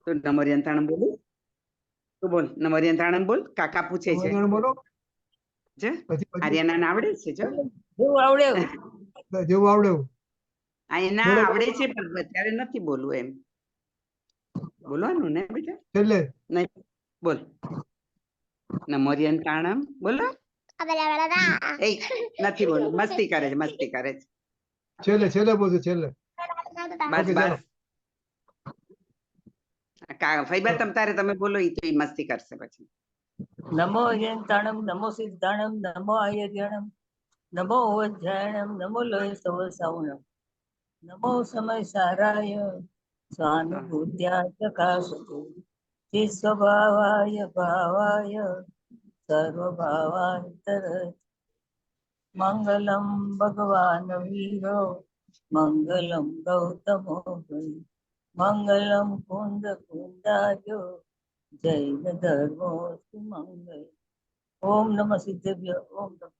તો નમરિયાન તાણમ બોલું? તું બોલ નમરિયાન તાણમ બોલ. કાકા પૂછે છે. બોલો. છે આર્યના આવડે છે જો. જેવું આવડે જેવું આવડે એવું. આ એના આવડે છે પણ અત્યારે નથી બોલવું એમ. બોલવાનું ને બેટા? છેલ્લે નહીં બોલ. નમરિયાન તાણમ બોલો. એ નથી બોલું. મસ્તી કરે છે, મસ્તી કરે છે. છેલ્લે છેલ્લે બોલજો છેલ્લે. બસ બસ. ફઈબા તમ તારે તમે બોલો ઈ તો ઈ મસ્તી કરશે પછી. નમો યંતાણમ નમો સિદ્ધાણમ નમો આયર્યણમ નમો વજ્રાયણમ નમો લોય સવસાવણમ નમો સમય સારાય સ્વાનુભૂત્યા પ્રકાશતે સ્વભાવાય ભાવાય સર્વભાવાંતર મંગલમ ભગવાન વીરો મંગલમ ગૌતમો મંગલમ કુંદ કુંદાજો જૈન ધર્મો સુમંગલ. ઓમ નમઃ સિદ્ધેભ્ય. ઓમ નમઃ.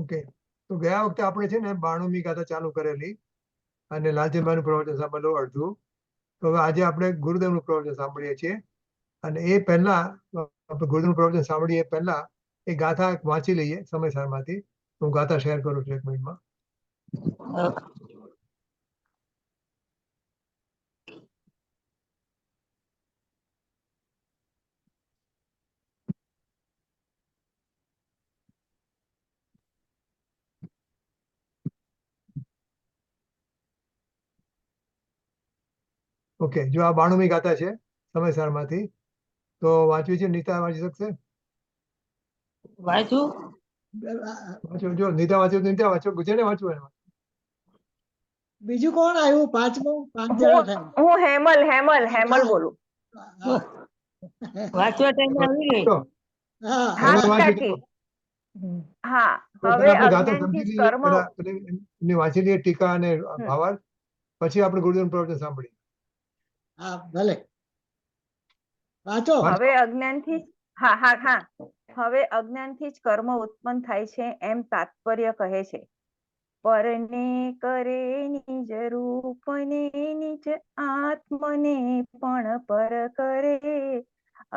ઓકે, તો ગયા વખતે આપણે છે ને 92મી ગાથા ચાલુ કરેલી અને લાલચંદભાઈનું પ્રવચન સાંભળેલું અડધું. તો હવે આજે આપણે ગુરુદેવનું પ્રવચન સાંભળીએ છીએ અને એ પહેલા આપણે ગુરુદેવનું પ્રવચન સાંભળીએ પહેલા એ ગાથા વાંચી લઈએ સમયસારમાંથી. હું ગાથા શેર કરું છું 1 મિનિટમાં. ઓકે, જો આ 92મી ગાથા છે સમયસારમાંથી, તો વાંચવી છે. નીતા વાંચી શકશે? વાંચું? વાંચો. જો નીતા વાંચો તો નીતા વાંચો. જેને વાંચવું એમાં. બીજું કોણ આવ્યું? પાંચમું? 5 જણા થયા. હું હેમલ બોલું. વાંચવા ટાઈમે આવી ગઈ. તો હા હા તમે વાંચો. કાકી. હા તો હવે પહેલા આપણે ગાથા અજ્ઞાનથી સમજી જ લઈએ, કર્મ પહેલા એમની વાંચી લઈએ ટીકા અને ભાવાર્થ, પછી આપણે ગુરુદેવનું પ્રવચન સાંભળીએ. હા ભલે વાંચો. હવે અજ્ઞાનથી હા હા હા હવે અજ્ઞાનથી જ કર્મ ઉત્પન્ન થાય છે એમ તાત્પર્ય કહે છે. પરને કરે નિજ રૂપને નિજ આત્મને પણ પર કરે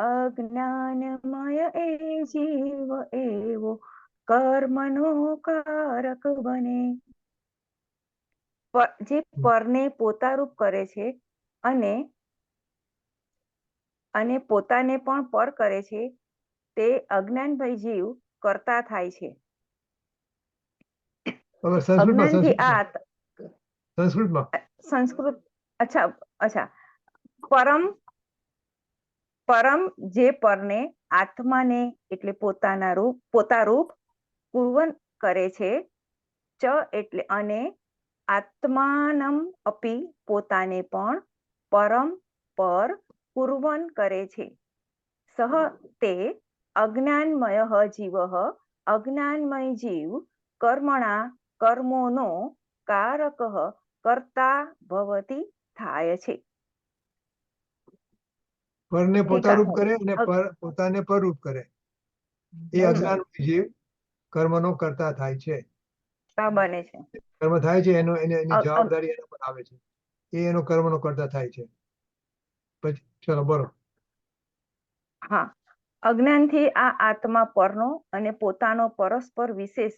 અજ્ઞાનમય એ જીવ એવો કર્મનો કારક બને. જે પરને પોતારૂપ કરે છે અને પોતાને પણ પર કરે છે તે અજ્ઞાનભય જીવ કરતા થાય છે. હવે સંસ્કૃતમાં સંસ્કૃત અચ્છા પરમ જે પરને આત્માને એટલે પોતારૂપ પૂર્વન કરે છે. ચ એટલે અને આત્માનમ અપી પોતાને પણ પરમ પર પૂર્વન કરે છે. સહ તે અજ્ઞાનમય જીવ અજ્ઞાનમય જીવ કર્મોનો કારક કર્તા ભવતી થાય છે. પરને પોતારૂપ કરે અને પોતાને પરરૂપ કરે એ અજ્ઞાન જીવ કર્મનો કરતા થાય છે. બને છે. કર્મ થાય છે એની જવાબદારી એના પર આવે છે. એ એનો કર્મનો કરતા થાય છે. પછી ચલો બોલો. હા, અજ્ઞાનથી આ આત્મા પરનો અને પોતાનો પરસ્પર વિશેષ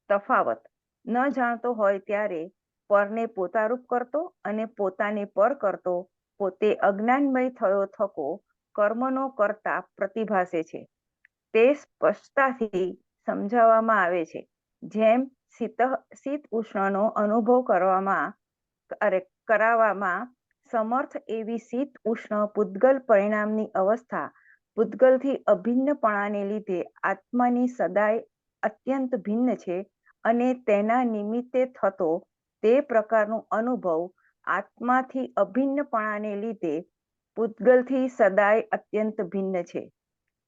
તફાવત ન જાણતો હોય ત્યારે પરને પોતારૂપ કરતો અને પોતાને પર કરતો પોતે અજ્ઞાનમય થયો થકો કર્મનો કરતા પ્રતિભાસે છે. તે સ્પષ્ટતાથી સમજાવવામાં આવે છે. જેમ શીત ઉષ્ણનો અનુભવ કરાવવામાં સમર્થ એવી શીત ઉષ્ણ પૂતગલ પરિણામની અવસ્થા પૂતગલથી અભિન્નપણાને લીધે આત્માની સદાય અત્યંત ભિન્ન છે અને તેના નિમિત્તે થતો તે પ્રકારનો અનુભવ આત્માથી અભિન્નપણાને લીધે પૂતગલથી સદાય અત્યંત ભિન્ન છે.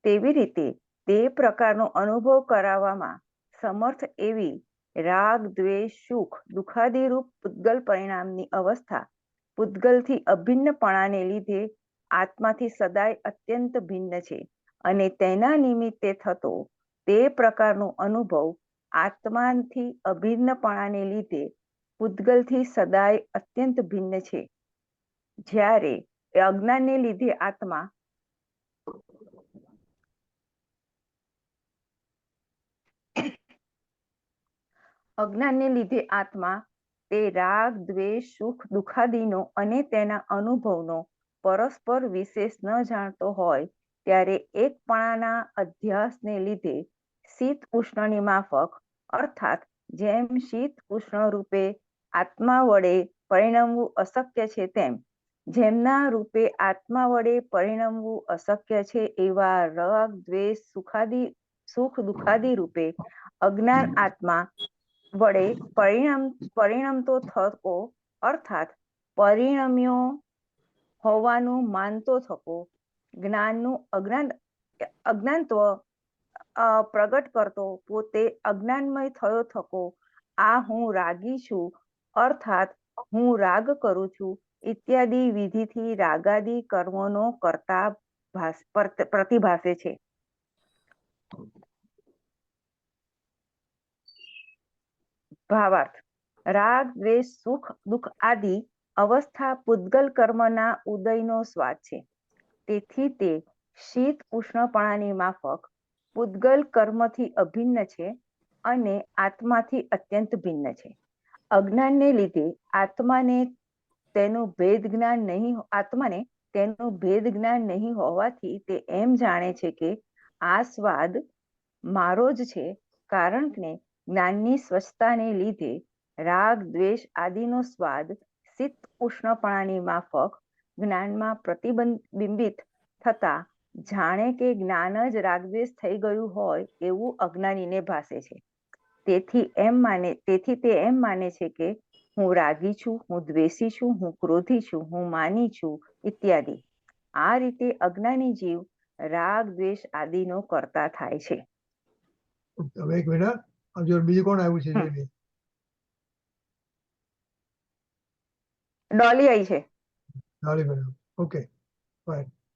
તેવી રીતે તે પ્રકારનો અનુભવ કરાવવામાં સમર્થ એવી રાગ દ્વેષ સુખ દુઃખાદિરૂપ પૂતગલ પરિણામની અવસ્થા પૂતગલથી અભિન્નપણાને લીધે આત્માથી સદાય અત્યંત ભિન્ન છે અને તેના નિમિત્તે થતો તે પ્રકારનો અનુભવ આત્માથી અભિન્નપણાને લીધે પૂતગલથી સદાય અત્યંત ભિન્ન છે. જ્યારે અજ્ઞાનને લીધે આત્મા તે રાગ દ્વેષ સુખ દુઃખાદીનો અને તેના અનુભવનો પરસ્પર વિશેષ ન જાણતો હોય ત્યારે એકપણાના અધ્યાસને લીધે શીત ઉષ્ણની માફક અર્થાત જેમ શીત ઉષ્ણ રૂપે આત્મા વડે પરિણમવું અશક્ય છે તેમ જેમના રૂપે આત્મા વડે પરિણમવું અશક્ય છે એવા રાગ દ્વેષ સુખ દુઃખાદી રૂપે અજ્ઞાન આત્મા વડે પરિણમતો થકો અર્થાત પરિણમ્યો હોવાનું માનતો થકો જ્ઞાનનું અજ્ઞાનત્વ પ્રગટ કરતો પોતે અજ્ઞાનમય થયો થકો આ હું રાગી છું અર્થાત હું રાગ કરું છું ઇત્યાદિ વિધિથી રાગાદી કર્મોનો કરતા પ્રતિભાસે છે. ભાવાર્થ રાગ દ્વેષ સુખ દુઃખ આદિ અવસ્થા પૂતગલ કર્મના ઉદયનો સ્વાદ છે. તેથી તે શીત ઉષ્ણપણાની માફક પૂતગલ કર્મથી અભિન્ન છે અને આત્માથી અત્યંત ભિન્ન છે. અજ્ઞાનને લીધે આત્માને તેનું ભેદ જ્ઞાન નહીં હોવાથી તે એમ જાણે છે કે આ સ્વાદ મારો જ છે, કારણ કે જ્ઞાનની સ્વચ્છતાને લીધે રાગ દ્વેષ આદિનો સ્વાદ શીત ઉષ્ણપણાની માફક જ્ઞાનમાં પ્રતિબિંબિત થતા જાણે કે જ્ઞાન જ રાગદ્વેષ થઈ ગયું હોય એવું અજ્ઞાનીને ભાસે છે. તેથી તે એમ માને છે કે હું રાગી છું, હું દ્વેષી છું, હું ક્રોધી છું, હું માની છું ઇત્યાદિ. આ રીતે અજ્ઞાની જીવ રાગ દ્વેષ આદિનો કરતા થાય છે. હવે એક મિનિટ, બીજું કોણ આવ્યું છે? ડોલી આવી છે. ઓકે,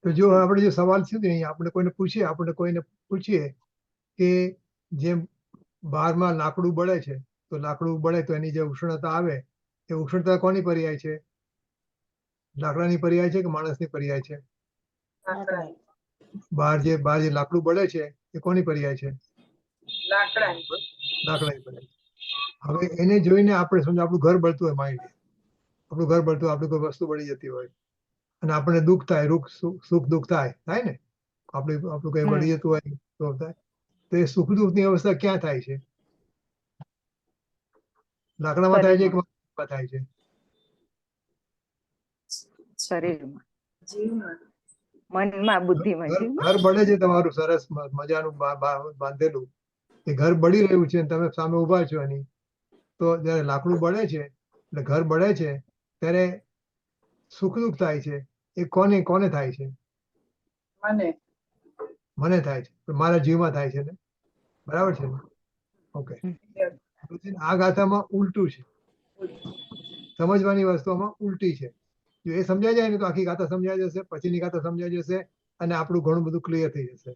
તો જો આપણે જે સવાલ છે ને આપણે કોઈને પૂછીએ કે જેમ બહારમાં લાકડું બળે છે તો લાકડું બળે તો એની જે ઉષ્ણતા આવે એ ઉષ્ણતા કોની પર્યાય છે? લાકડાની પર્યાય છે કે માણસની પર્યાય છે? બહાર જે લાકડું બળે છે એ કોની પર્યાય છે? લાકડાની પર્યાય. હવે એને જોઈને આપણે સમજો આપણું ઘર બળતું હોય, માઇન્ડ આપણું ઘર બળતું, આપણી કોઈ વસ્તુ બળી જતી હોય અને આપણને દુઃખ થાય, સુખ દુઃખ થાય ને, આપણું કઈ બળી જતું હોય તો થાય. તો એ સુખ દુઃખ ની અવસ્થા ક્યાં થાય છે? લાકડામાં થાય છે કે થાય છે? શરીરમાં, મનમાં, બુદ્ધિમાં. ઘર બળે છે તમારું સરસ મજાનું બાંધેલું, એ ઘર બળી રહ્યું છે તમે સામે ઉભા છો એની, તો જયારે લાકડું બળે છે એટલે ઘર બળે છે ત્યારે સુખ દુઃખ થાય છે એ કોને થાય છે? મને થાય છે, મારા જીવમાં થાય છે ને, બરાબર છે ને? ઓકે, આ ગાથામાં ઉલટું છે, સમજવાની વસ્તુમાં ઉલટી છે. જો એ સમજાય જાય ને તો આખી ગાથા સમજાઈ જશે, પછીની ગાથા સમજાઈ જશે અને આપણું ઘણું બધું ક્લિયર થઈ જશે.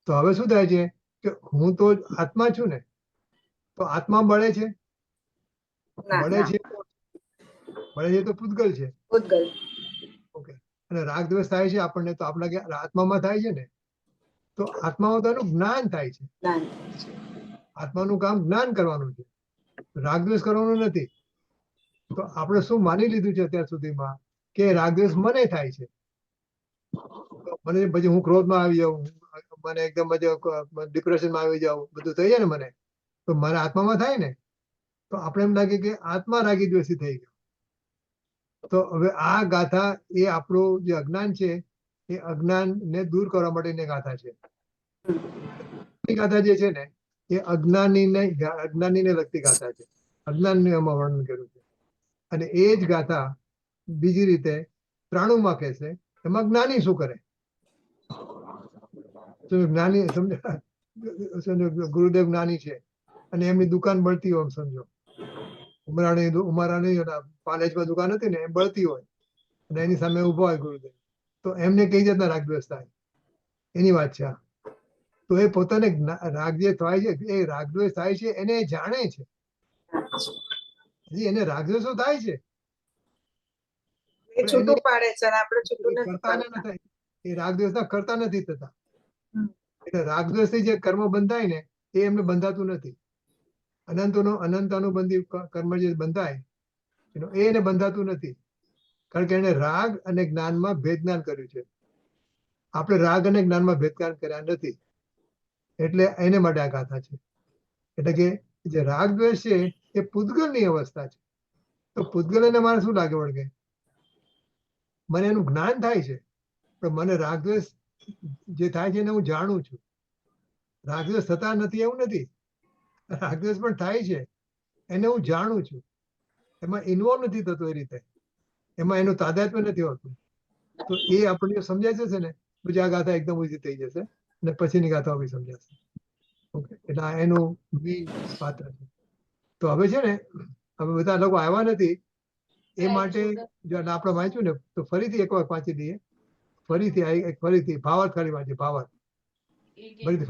તો હવે શું થાય છે કે હું તો આત્મા છું ને, તો આત્મા બળે છે તો પૂતગલ છે. ઓકે, અને રાગ દ્વેષ થાય છે આપણને તો આપણા આત્મામાં થાય છે ને, તો આત્મામાં તો એનું જ્ઞાન થાય છે. આત્માનું કામ જ્ઞાન કરવાનું છે, રાગદ્વેષ કરવાનું નથી. તો આપણે શું માની લીધું છે અત્યાર સુધીમાં કે રાગદ્વેષ મને થાય છે. મને પછી હું ક્રોધમાં આવી જાઉં, મને એકદમ ડિપ્રેશનમાં આવી જાઉં, બધું થઈ જાય ને મને, તો મારા આત્મામાં થાય ને, તો આપણે એમ લાગે કે આત્મા રાગી દ્વેષી થઈ ગયો. તો હવે આ ગાથા એ આપણું જે અજ્ઞાન છે એ અજ્ઞાન ને દૂર કરવા માટેની ગાથા છે. ગાથા જે છે ને એ અજ્ઞાનીને લગતી ગાથા છે, અજ્ઞાનનું એમાં વર્ણન કર્યું છે. અને એ જ ગાથા બીજી રીતે 93 કહેશે, એમાં જ્ઞાની શું કરે? જ્ઞાની સમજો, ગુરુદેવ જ્ઞાની છે અને એમની દુકાન બળતી હોય, સમજો ઉમરાણી પાલેજમાં દુકાન હતી ને, એમ બળતી હોય અને એની સામે ઉભા હોય ગુરુદેવ, તો એમને કઈ જાતના રાગદ્વેષ થાય એની વાત છે. તો એ પોતાને રાગ જે થાય છે, એ રાગદ્વેષ થાય છે એને જાણે છે. એને રાગદ્વેષો થાય છે એ છૂટું પાડે છે અને આપણે છૂટું એ નથી કરતા પાડતા. નથી, એ રાગદ્વેષના કરતા નથી થતા. હમ. એટલે રાગદ્વેષથી જે કર્મ બંધાય ને એ એમને બંધાતું નથી. અનંત અનુબંધી કર્મ જે બંધાય એ એને બંધાતું નથી, કારણ કે એને રાગ અને જ્ઞાનમાં ભેદ જ્ઞાન કર્યું છે. આપણે રાગ અને જ્ઞાનમાં ભેદ જ્ઞાન કર્યા નથી, એટલે એને માટે આ ગાથા છે. એટલે કે જે રાગ દ્વેષ છે એ પૂતગલની અવસ્થા છે. તો પૂતગલ એને મારે શું લાગે વળગે, મને એનું જ્ઞાન થાય છે, પણ મને રાગદ્વેષ જે થાય છે એને હું જાણું છું. રાગદ્વેષ થતા નથી એવું નથી, રાગદ્વેષ પણ થાય છે, એને હું જાણું છું. એમાં ઇન્વોલ્વ નથી થતો, એ રીતે એમાં એનું તાદાત્મ્ય નથી હોતું. તો એ આપણને સમજાય છે ને, પછી આ ગાથા એકદમ ઈઝી થઈ જશે અને પછીની ગાથાઓ બી સમજાશે. ઓકે, એટલે આ એનું મેઇન પાત્ર છે. તો હવે છે ને, હવે બધા લોકો આવ્યા નથી, એ માટે જો આપણે વાંચ્યું ને તો ફરીથી એક વાર વાંચી દઈએ. ફરીથી ભાવાર્થ ખાલી વાંચીએ, ભાવાર્થ ફરીથી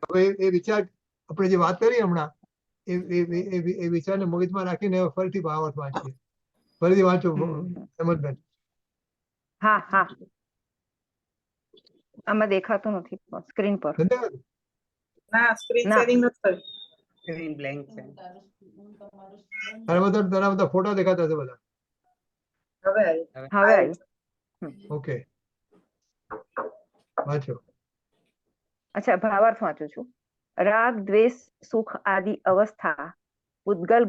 હવે એ વિચાર આપણે જે વાત કરી હમણાં એ વિચારને મગજમાં રાખીને ફરીથી ભાવાર્થ વાંચીએ. ફરીથી વાંચો હેમંતબેન. હા હા, આમાં દેખાતું નથી સ્ક્રીન પર. ધન્યવાદ. ના, સ્ક્રીન ના. શેરિંગ નથી થયું. સ્ક્રીન બ્લેન્ક છે. તારા બધા ફોટા દેખાતા હશે બધા. હવે આવ્યું. હવે આવ્યું. ઓકે, વાંચો. અચ્છા, ભાવાર્થ વાંચું છું. રાગ દ્વેષ સુખ આદિ અવસ્થા પૂતગલ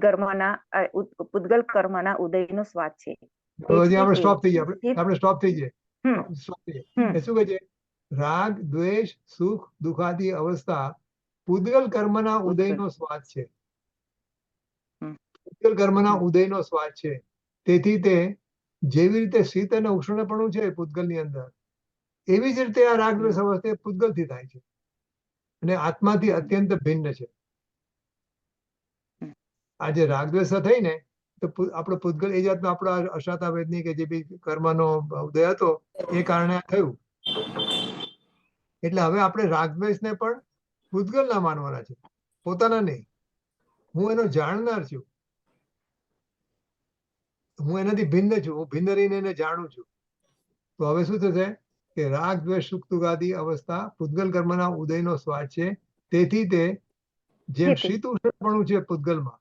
કર્મના ઉદયનો સ્વાદ છે. હજી આપણે તેથી સ્ટોપ થઈ તે જાય, આપણે સ્ટોપ થઈ જાય. હમ, સ્ટોપ થઈ જાય. હમ. એ શું કહે છે? રાગ દ્વેષ સુખ દુખાદી અવસ્થા પૂતગલ કર્મના ઉદયનો સ્વાદ છે. હમ. પૂતગલ કર્મના ઉદયનો સ્વાદ છે. તેથી તે જેવી રીતે શીત અને ઉષ્ણપણું છે પૂતગલની અંદર, એવી જ રીતે આ રાગ દ્વેષ અવસ્થા પૂતગલથી થાય છે અને આત્માથી અત્યંત ભિન્ન છે. આ જે રાગદ્વેષ થઈ ને, તો આપણો પૂતગલ એ જાતનો આપણા અશાતા વેદની કે જે બી કર્મનો ઉદય હતો એ કારણે થયું. એટલે હવે આપણે રાગદ્વેષને પણ પૂતગલ ના માનવાના છે, પોતાના નહીં. હું એનો જાણનાર છું, હું એનાથી ભિન્ન છું, હું ભિન્ન રહીને એને જાણું છું. તો હવે શું થશે કે રાગ દ્વેષ સુખ દુખાદી અવસ્થા પૂતગલ કર્મના ઉદયનો સ્વાદ છે. તેથી તે જેમ શીત ઉષ્ણપણું છે પૂતગલમાં,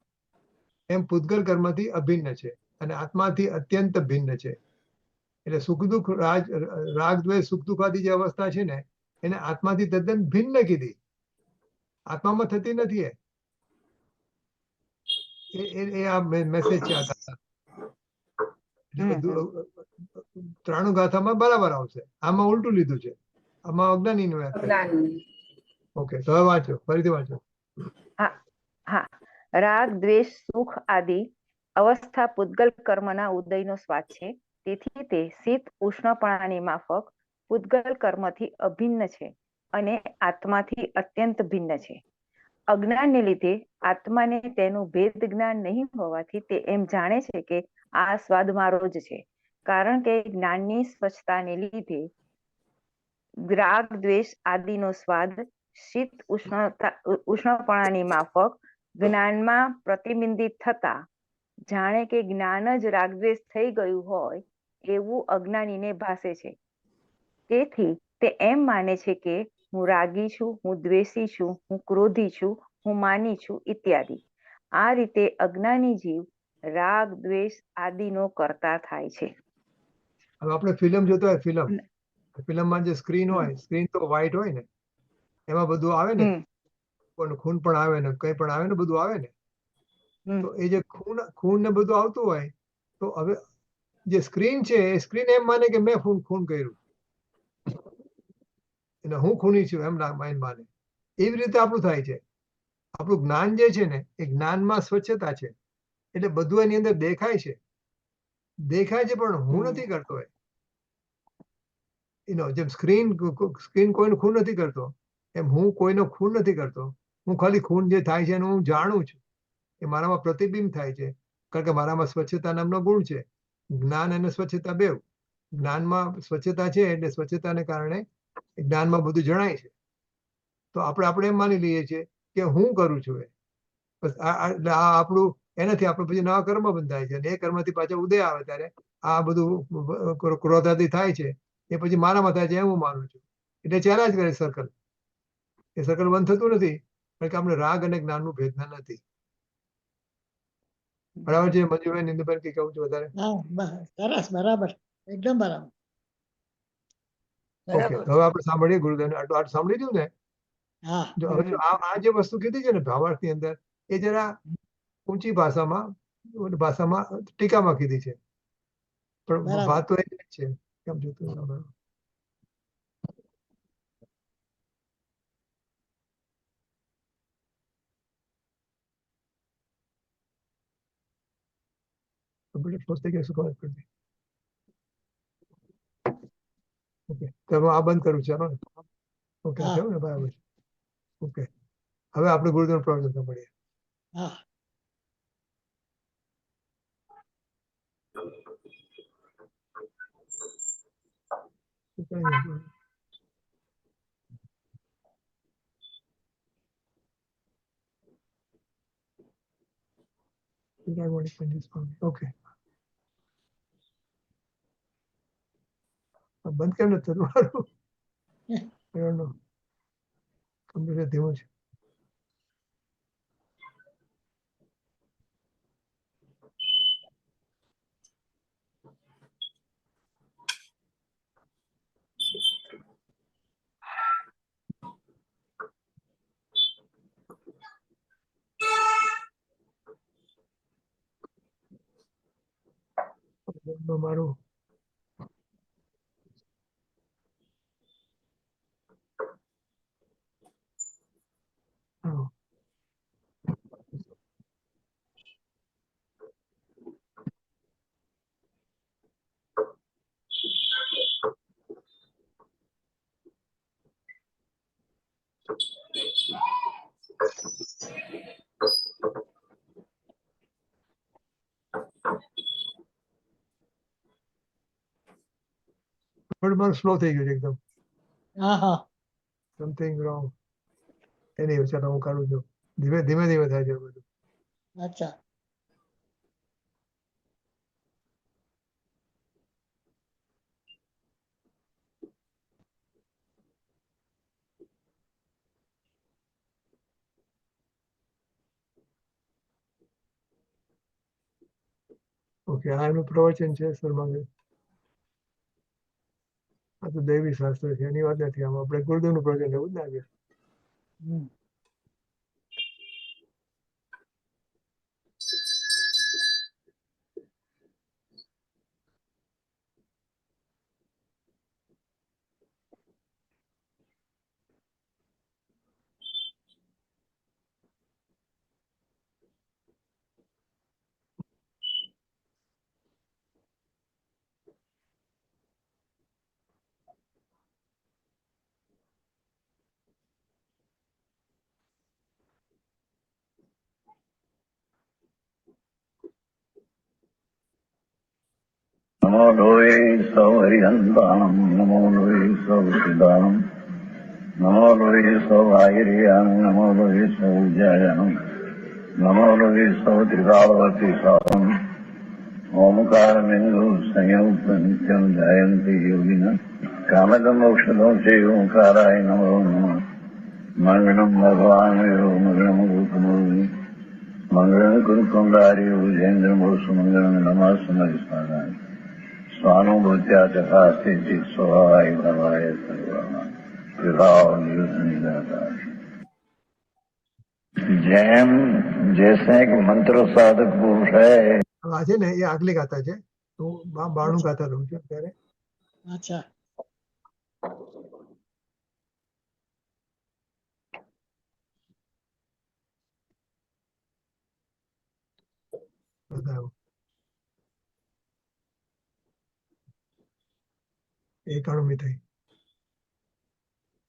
એમ પૂતગલ કર્મથી અભિન્ન છે અને આત્માથી અત્યંત ભિન્ન છે. એટલે સુખ દુઃખ રાગ દ્વેષ સુખ દુખાદી જે અવસ્થા છે ને, એને આત્માથી તદ્દન ભિન્ન કીધી. આત્મામાં થતી નથી. એ આ મેસેજ છે. આ ગાથા ત્રાણું ગાથામાં બરાબર આવશે, આમાં ઉલટું લીધું છે, આમાં અજ્ઞાનીનું વ્યાખ્યા. અજ્ઞાની. ઓકે, તો હવે વાંચો, ફરીથી વાંચો. હા, રાગ દ્વેષ સુખ આદિ અવસ્થા પૂતગલ કર્મના ઉદયનો સ્વાદ છે. તેથી તે શીત ઉષ્ણપણાની માફક પૂતગલ કર્મથી અભિન્ન છે અને આત્માથી અત્યંત ભિન્ન છે. અજ્ઞાનને લીધે આત્માને તેનું ભેદ જ્ઞાન નહીં હોવાથી તે એમ જાણે છે કે આ સ્વાદ મારો જ છે. કારણ કે જ્ઞાનની સ્વચ્છતાને લીધે રાગ દ્વેષ આદિનો સ્વાદ શીત ઉષ્ણપણાની માફક જ્ઞાનમાં પ્રતિબિંબિત થતા જાણે કે જ્ઞાન જ રાગદ્વેષ થઈ ગયું હોય એવું અજ્ઞાનીને ભાસે છે. તેથી તે એમ માને છે કે હું રાગી છું, હું દ્વેષી છું, હું ક્રોધી છું, હું માની છું ઇત્યાદિ. આ રીતે અજ્ઞાની જીવ રાગ દ્વેષ આદિનો કરતા થાય છે. હવે આપણે ફિલ્મ જોતો હોય, ફિલ્મમાં જે સ્ક્રીન હોય, સ્ક્રીન તો વ્હાઈટ હોય ને, એમાં બધું આવે ને, પણ ખૂન પણ આવે ને, કઈ પણ આવે ને, બધું આવે ને. તો એ જે ખૂન ને બધું આવતું હોય, તો હવે જે સ્ક્રીન છે એ સ્ક્રીન એમ માને કે મેં ખૂન કર્યું, એટલે હું ખૂની છું એમ માને. એવી રીતે આપણું થાય છે. આપણું જ્ઞાન જે છે ને, એ જ્ઞાનમાં સ્વચ્છતા છે, એટલે બધું એની અંદર દેખાય છે, પણ હું નથી કરતો. જેમ સ્ક્રીન કોઈનું ખૂન નથી કરતો, એમ હું કોઈનો ખૂન નથી કરતો. હું ખાલી ખૂન જે થાય છે એનું હું જાણું છું, એ મારામાં પ્રતિબિંબ થાય છે, કારણ કે મારામાં સ્વચ્છતા નામનો ગુણ છે. જ્ઞાન અને સ્વચ્છતા બેવ. જ્ઞાનમાં સ્વચ્છતા છે એટલે સ્વચ્છતાને કારણે જ્ઞાનમાં બધું જણાય છે. તો આપણે એમ માની લઈએ છીએ કે હું કરું છું. બસ આ આપણું એનાથી આપણે પછી નવા કર્મ બંધાય છે અને એ કર્મથી પાછા ઉદય આવે ત્યારે આ બધું ક્રોધાથી થાય છે એ પછી મારામાં થાય છે એમ હું માનું છું. એટલે ચેલેન્જ કરે સર્કલ. એ સર્કલ બંધ થતું નથી કારણ કે આપણે રાગ અને જ્ઞાનનું ભેદના નથી. બરાબર છે મંજુભાઈ, નિંદુભાઈ કઈ કહું છું વધારે? સરસ, બરાબર, એકદમ બરાબર. ઓકે, હવે આપણે સાંભળીએ ગુરુદેવને. આટલું સાંભળી લીધું ને? હા. જો હવે જો આ જે વસ્તુ કીધી છે ને ભાવાર્થની અંદર, એ જરા ઊંચી ભાષામાં ટીકામાં કીધી છે, પણ બરાબર. વાત તો એ જ છે. કેમ જોતું ઓકે, તો આ બંધ કરું ચાલો ને. ઓકે, હા. થયું ને બરાબર. ઓકે, હવે આપણે ગુરુદેવ પ્રવચન સાંભળીએ. હા. ઓકે, બંધ કેમ નથી થતું મારું? કમ્પ્યુટર ધીમું છે. મારું મારું સ્લો થઈ ગયું છે એકદમ. હા. હા. Something wrong. એની ચાલો હું કરું છું. ધીમે ધીમે ધીમે થાય છે બધું. અચ્છા. ઓકે, આ એમનું પ્રવચન છે શર્માભાઈ. આ તો દૈવી શાસ્ત્ર છે, એની વાત નથી. આમાં આપણે ગુરુદેવનું પ્રવચન લેવું જ લાગે. હમ. नमो लोये सौहरिहन्ताणम् नमो लोये सौसिदानम् नमो लोये सौभागिर्याम् नमो लोये सौजायनम् नमो लोये सौत्रिकालवती साधम् ओमकारमिन्दु संयुक्त नित्यम् जयन्ति योगिनः कामदमोक्षदो ओंकाराय नमो नमः मङ्गलम् भगवान् यो मङ्गलम् रूपमूर्ति मङ्गलम् कुरुकुण्डारि विजेन्द्रमोसुमङ्गलम् नमः समरिस्मराय स्वानुभूत्या चकास्ति स्वभावाय भवाय जैम जैसे एक मंत्र साधक पुरुष है. આ છે ને એ આગલી ગાતા છે. હું 92 ગાતા લઉં છું અત્યારે. અચ્છા. બતાવો. 91મી થઈ.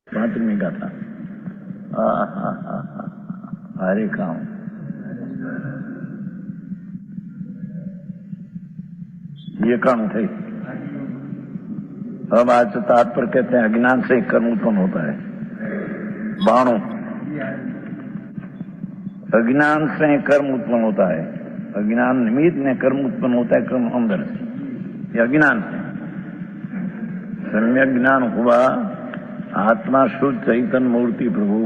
5મી ગાતા. हरे काम ये कर्म थे. अब आज तात्पर्य कहते हैं अज्ञान से कर्म उत्पन्न होता है. 92 अज्ञान से कर्म उत्पन्न होता है. अज्ञान निमित्त में कर्म उत्पन्न होता है. कर्म अंदर से ये अज्ञान से। सम्यक ज्ञान हुआ आत्मा शुद्ध चैतन्य मूर्ति प्रभु।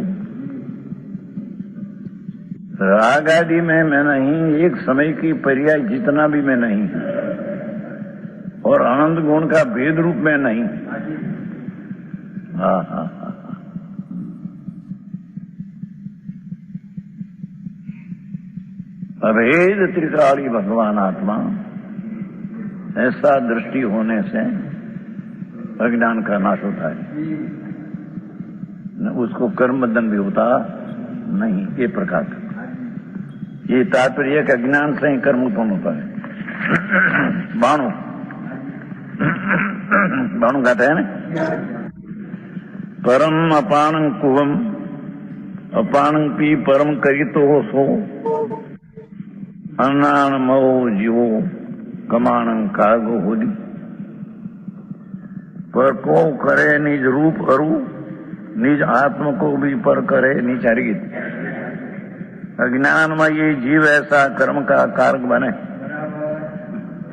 राग आदि में मैं नहीं, एक समय की पर्याय जितना भी मैं नहीं, और आनंद गुण का भेद रूप में नहीं। हाँ हाँ हाँ, अभेद त्रिकाली भगवान आत्मा, ऐसा दृष्टि होने से अज्ञान का नाश होता है, उसको कर्म बंधन भी होता नहीं। ये प्रकार का ये तात्पर्य कि अज्ञान से ही कर्म उत्पन्न होता है। बाणु बाणु कहते हैं ना, परम अपानं कुवम अपानं पी परम करितो हो सो अन्नान मो जीवो कमानं कागो होदी। पर को करे निज रूप अरु, निज आत्म को भी पर करे निज अर्गित। अज्ञान में ये जीव ऐसा कर्म का कारक बने।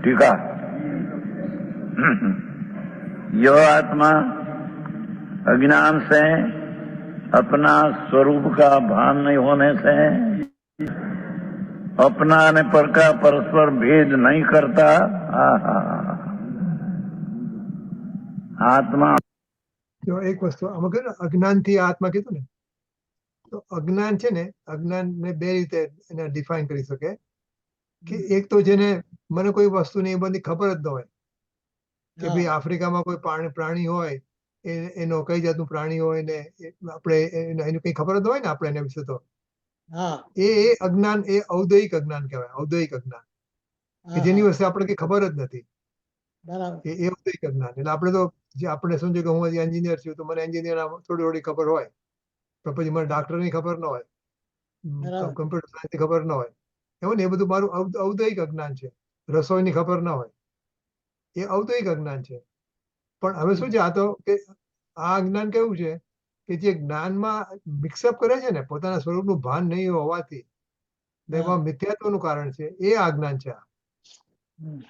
टीका, यह आत्मा अज्ञान से अपना स्वरूप का भान नहीं होने से अपना ने पर का परस्पर भेद नहीं करता। आत्मा જો એક વસ્તુ આમાં કહ્યું ને, અજ્ઞાનથી આત્મા કીધું ને, તો અજ્ઞાન છે ને, અજ્ઞાનને બે રીતે એને ડિફાઇન કરી શકે કે એક તો જેને મને કોઈ વસ્તુની એ બધી ખબર જ ન હોય કે ભાઈ આફ્રિકામાં કોઈ પ્રાણી હોય, એનો કઈ જાતનું પ્રાણી હોય ને આપણે એનું કઈ ખબર જ હોય ને આપણે એના વિશે, તો એ અજ્ઞાન, એ ઔદયિક અજ્ઞાન કહેવાય, ઔદયિક અજ્ઞાન કે જેની વસ્તુ આપણે કઈ ખબર જ નથી, એ ઔદયિક અજ્ઞાન. એટલે આપણે તો જે આપણે સમજો કે હું એન્જિનિયર છું તો મને એન્જિનિયર થોડી થોડી ખબર હોય, પણ પછી મને ડોક્ટરની ખબર ન હોય, કમ્પ્યુટર સાયન્સની ખબર ન હોય, એવું ને, એ બધું મારું ઔદયિક અજ્ઞાન છે. રસોઈની ખબર ન હોય, એ ઔદયિક અજ્ઞાન છે. પણ હવે શું છે, આ તો કે આ અજ્ઞાન કેવું છે કે જે જ્ઞાનમાં મિક્સઅપ કરે છે ને, પોતાના સ્વરૂપનું ભાન નહીં હોવાથી એમાં મિથ્યાત્વનું કારણ છે, એ આ જ્ઞાન છે.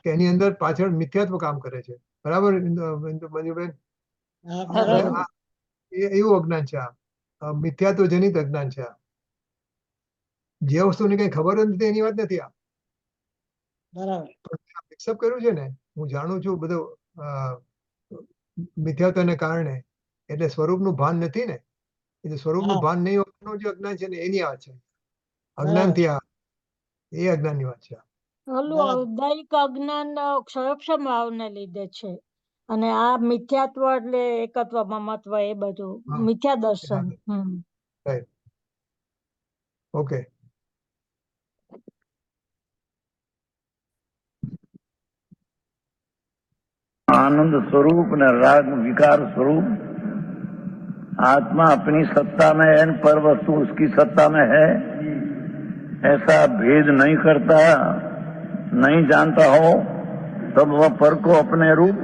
કે એની અંદર પાછળ મિથ્યાત્વ કામ કરે છે. બરાબર મંજુબેન? એવું અજ્ઞાન છે આ, મિથ્યાત્વ જનિત અજ્ઞાન છે આ. જે વસ્તુની કઈ ખબર જ નથી એની વાત નથી આ. મિક્સઅપ કર્યું છે ને, હું જાણું છું બધું મિથ્યાત્વને કારણે, એટલે સ્વરૂપનું ભાન નથી ને, એટલે સ્વરૂપનું ભાન નહીં હોવાનું જે અજ્ઞાન છે ને, એની વાત છે. અજ્ઞાનથી આ, એ અજ્ઞાનની વાત છે. ઓલું ઔદયિક અજ્ઞાન ક્ષરક્ષમ ભાવને લીધે છે, અને આ મિથ્યાત્વ એટલે એકત્વ મમત્વ, એ બધું મિથ્યા દર્શન. ઓકે, आनंद स्वरूप न राग विकार स्वरूप आत्मा अपनी सत्ता में है, पर वस्तु उसकी सत्ता में है, ऐसा भेद नहीं करता, नहीं जानता हो, तब वह पर को अपने रूप,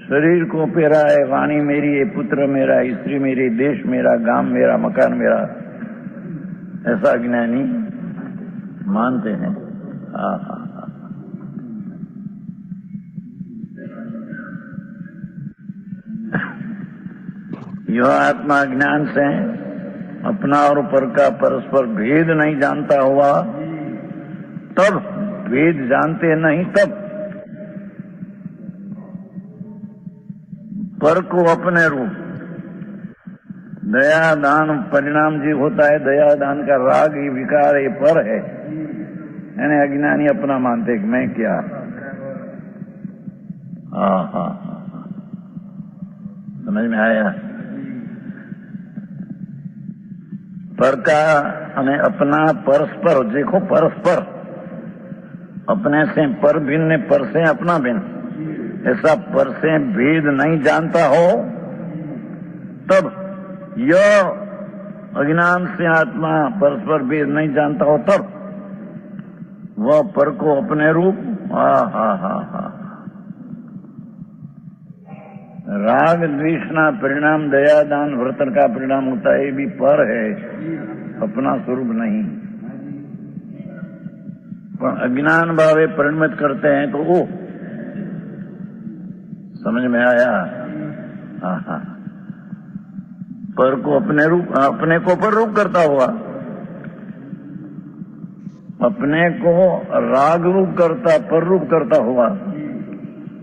शरीर को पेरा है, वाणी मेरी है, पुत्र मेरा, स्त्री मेरी, देश मेरा, गांव मेरा, मकान मेरा, ऐसा ज्ञानी मानते हैं। हाँ, यह आत्मा ज्ञान से अपना और पर का परस्पर भेद नहीं जानता हुआ, तब भेद जानते नहीं, तब पर को अपने रूप, दया दान परिणाम जो होता है, दया दान का राग ये विकार ये पर है, यानी अज्ञानी अपना मानते कि मैं क्या। हाँ हाँ, समझ में आया? पर का અને अपना परस्पर, देखो परस्पर, अपने से पर भिन्न, पर से अपना भिन्न, ऐसा पर से भेद नहीं जानता हो, तब यह अज्ञान से आत्मा परस्पर भेद नहीं जानता हो, तब वह पर को अपने रूप, हा हा हा हा, राग द्वेषना परिणाम दया दान वर्तन का परिणाम होता है, ये भी पर है, अपना स्वरूप नहीं। पर अज्ञान भावे परिणमित करते हैं तो वो समझ में आया? हाँ हाँ, पर को अपने को पर रूप करता हुआ, अपने को राग रूप करता, पर रूप करता हुआ,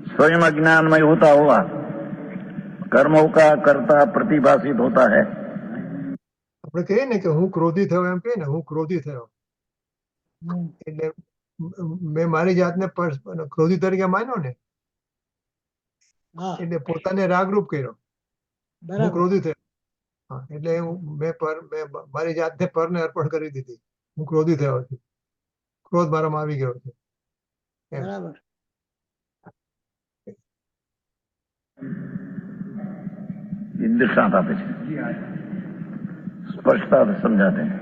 स्वयं अज्ञानमय होता हुआ कर्मों का करता प्रतिभाषित होता है। આપણે કહીએ ને કે હું ક્રોધી થયો, એમ કહીએ ને હું ક્રોધી થયો, એટલે મેં મારી જાતને ક્રોધી તરીકે માન્યો ને, હા એટલે પોતાને રાગરૂપ કર્યો, હું બરાબર ક્રોધી થયો. હા, એટલે મેં મારી જાતને પરને અર્પણ કરી દીધી. હું ક્રોધી થયો છું, ક્રોધ મારામાં આવી ગયો છે. બરાબર दृष्टांत आते हैं, स्पष्टता से समझाते हैं।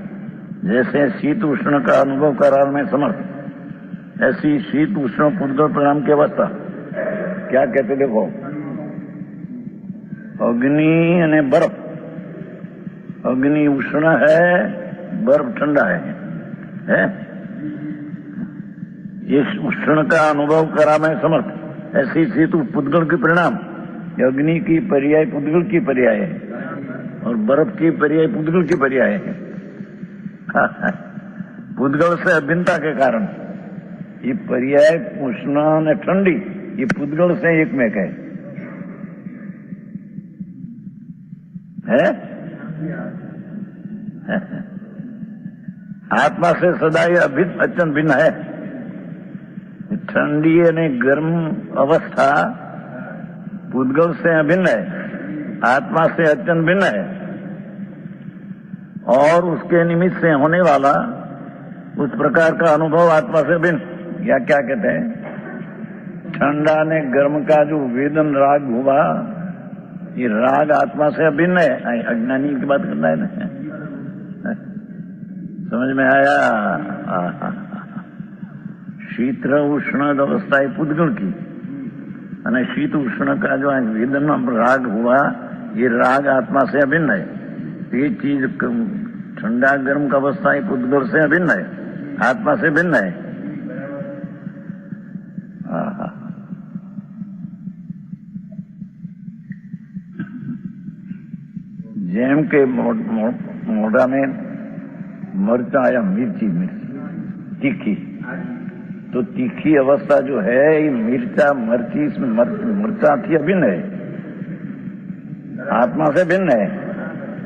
जैसे शीत उष्ण का अनुभव करार में समर्थ, ऐसी शीत उष्ण पुद्गल परिणाम की अवस्था क्या कहते? देखो, अग्नि અને બરફ, अग्नि उष्ण है, बर्फ ठंडा है? इस उष्ण का अनुभव करा में समर्थ, ऐसी शीत पुद्गल के परिणाम, अग्नि की पर्याय पुद्गल की पर्याय है और बर्फ की पर्याय पुद्गल की पर्याय है। पुद्गल से अभिन्नता के कारण ये पर्याय उष्ण और ठंडी ये पुद्गल से एक में है? आत्मा से सदा ये अभिन्न अत्यंत भिन्न है। ठंडी और गर्म अवस्था पुद्गल से अभिन्न है, आत्मा से अत्यंत भिन्न है, और उसके निमित्त से होने वाला उस प्रकार का अनुभव आत्मा से भिन्न, या क्या कहते हैं? ठंडा ने गर्म का जो वेदन राग हुआ, ये राग आत्मा से अभिन्न है। अज्ञानी की बात करना है ना, समझ में आया? शीत्र उष्ण अवस्था है पुद्गल की, અને शीत उष्ण का जो वेदन राग हुआ, ये राग आत्मा से अभिन्न है। ये चीज ठंडा गर्म का अवस्था है पुद्गल से अभिन्न है, आत्मा से भिन्न है। જેમ કે મોઢા में मरचा आया, मिर्ची तीखी, तो तीखी अवस्था जो है ये मिर्चा मर्ची इसमें मरचा थी अभिन्न है, आत्मा से भिन्न है।